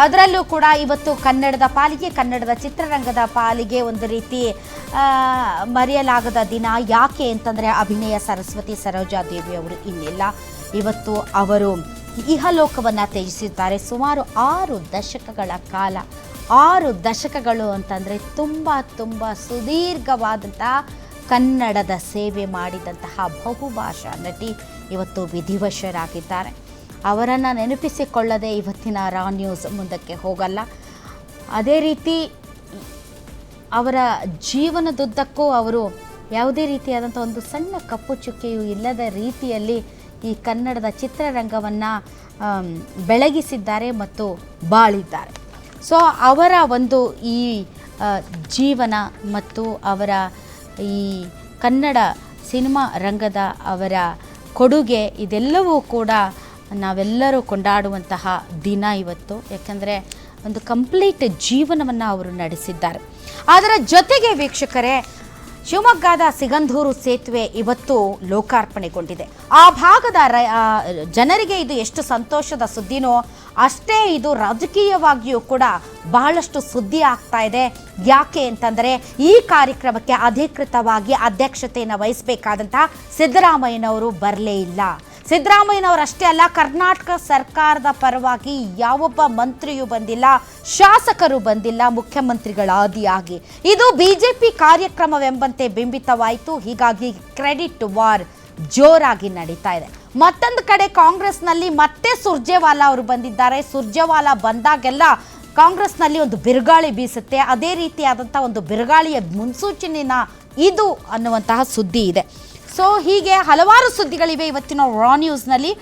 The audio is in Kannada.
ಅದರಲ್ಲೂ ಕೂಡ ಇವತ್ತು ಕನ್ನಡದ ಪಾಲಿಗೆ, ಕನ್ನಡದ ಚಿತ್ರರಂಗದ ಪಾಲಿಗೆ ಒಂದು ರೀತಿ ಮರೆಯಲಾಗದ ದಿನ. ಯಾಕೆ ಅಂತಂದರೆ ಅಭಿನಯ ಸರಸ್ವತಿ ಸರೋಜಾದೇವಿ ಅವರು ಇನ್ನಿಲ್ಲ. ಇವತ್ತು ಅವರು ಇಹಲೋಕವನ್ನು ತ್ಯಜಿಸಿದ್ದಾರೆ. ಸುಮಾರು 6 ದಶಕಗಳ ಕಾಲ, 6 ದಶಕಗಳು ಅಂತಂದರೆ ತುಂಬ ಸುದೀರ್ಘವಾದಂತಹ ಕನ್ನಡದ ಸೇವೆ ಮಾಡಿದಂತಹ ಬಹುಭಾಷಾ ನಟಿ ಇವತ್ತು ವಿಧಿವಶರಾಗಿದ್ದಾರೆ. ಅವರನ್ನು ನೆನಪಿಸಿಕೊಳ್ಳದೆ ಇವತ್ತಿನ ರಾ ನ್ಯೂಸ್ ಮುಂದಕ್ಕೆ ಹೋಗಲ್ಲ. ಅದೇ ರೀತಿ ಅವರ ಜೀವನದುದ್ದಕ್ಕೂ ಅವರು ಯಾವುದೇ ರೀತಿಯಾದಂಥ ಒಂದು ಸಣ್ಣ ಕಪ್ಪು ಚುಕ್ಕೆಯೂ ಇಲ್ಲದ ರೀತಿಯಲ್ಲಿ ಈ ಕನ್ನಡದ ಚಿತ್ರರಂಗವನ್ನು ಬೆಳಗಿಸಿದ್ದಾರೆ ಮತ್ತು ಬಾಳಿದ್ದಾರೆ. ಸೊ ಅವರ ಒಂದು ಈ ಜೀವನ ಮತ್ತು ಅವರ ಈ ಕನ್ನಡ ಸಿನಿಮಾ ರಂಗದ ಅವರ ಕೊಡುಗೆ ಇದೆಲ್ಲವೂ ಕೂಡ ನಾವೆಲ್ಲರೂ ಕೊಂಡಾಡುವಂತಹ ದಿನ ಇವತ್ತು. ಯಾಕಂದರೆ ಒಂದು ಕಂಪ್ಲೀಟ್ ಜೀವನವನ್ನು ಅವರು ನಡೆಸಿದ್ದಾರೆ. ಅದರ ಜೊತೆಗೆ ವೀಕ್ಷಕರೇ, ಶಿವಮೊಗ್ಗದ ಸಿಗಂಧೂರು ಸೇತುವೆ ಇವತ್ತು ಲೋಕಾರ್ಪಣೆಗೊಂಡಿದೆ. ಆ ಭಾಗದ ಜನರಿಗೆ ಇದು ಎಷ್ಟು ಸಂತೋಷದ ಸುದ್ದಿನೋ ಅಷ್ಟೇ ಇದು ರಾಜಕೀಯವಾಗಿಯೂ ಕೂಡ ಬಹಳಷ್ಟು ಸುದ್ದಿ ಆಗ್ತಾ ಇದೆ. ಯಾಕೆ ಅಂತಂದರೆ ಈ ಕಾರ್ಯಕ್ರಮಕ್ಕೆ ಅಧಿಕೃತವಾಗಿ ಅಧ್ಯಕ್ಷತೆಯನ್ನು ವಹಿಸಬೇಕಾದಂತಹ ಸಿದ್ದರಾಮಯ್ಯನವರು ಬರಲೇ ಇಲ್ಲ. ಸಿದ್ದರಾಮಯ್ಯನವರಷ್ಟೇ ಅಲ್ಲ, ಕರ್ನಾಟಕ ಸರ್ಕಾರದ ಪರವಾಗಿ ಯಾವೊಬ್ಬ ಮಂತ್ರಿಯೂ ಬಂದಿಲ್ಲ, ಶಾಸಕರು ಬಂದಿಲ್ಲ, ಮುಖ್ಯಮಂತ್ರಿಗಳ ಆದಿಯಾಗಿ ಇದು ಬಿಜೆಪಿ ಕಾರ್ಯಕ್ರಮವೆಂಬಂತೆ ಬಿಂಬಿತವಾಯಿತು. ಹೀಗಾಗಿ ಕ್ರೆಡಿಟ್ ವಾರ್ ಜೋರಾಗಿ ನಡೀತಾ ಇದೆ. ಮತ್ತೊಂದು ಕಡೆ ಕಾಂಗ್ರೆಸ್ನಲ್ಲಿ ಮತ್ತೆ ಸುರ್ಜೇವಾಲಾ ಅವರು ಬಂದಿದ್ದಾರೆ. ಸುರ್ಜೇವಾಲಾ ಬಂದಾಗೆಲ್ಲ ಕಾಂಗ್ರೆಸ್ನಲ್ಲಿ ಒಂದು ಬಿರುಗಾಳಿ ಬೀಸುತ್ತೆ. ಅದೇ ರೀತಿಯಾದಂಥ ಒಂದು ಬಿರುಗಾಳಿಯ ಮುನ್ಸೂಚನೆನ ಇದು ಅನ್ನುವಂತಹ ಸುದ್ದಿ ಇದೆ. ಸೊ ಹೀಗೆ ಹಲವಾರು ಸುದ್ದಿಗಳಿವೆ ಇವತ್ತಿನ ರಾ ನ್ಯೂಸ್ನಲ್ಲಿ.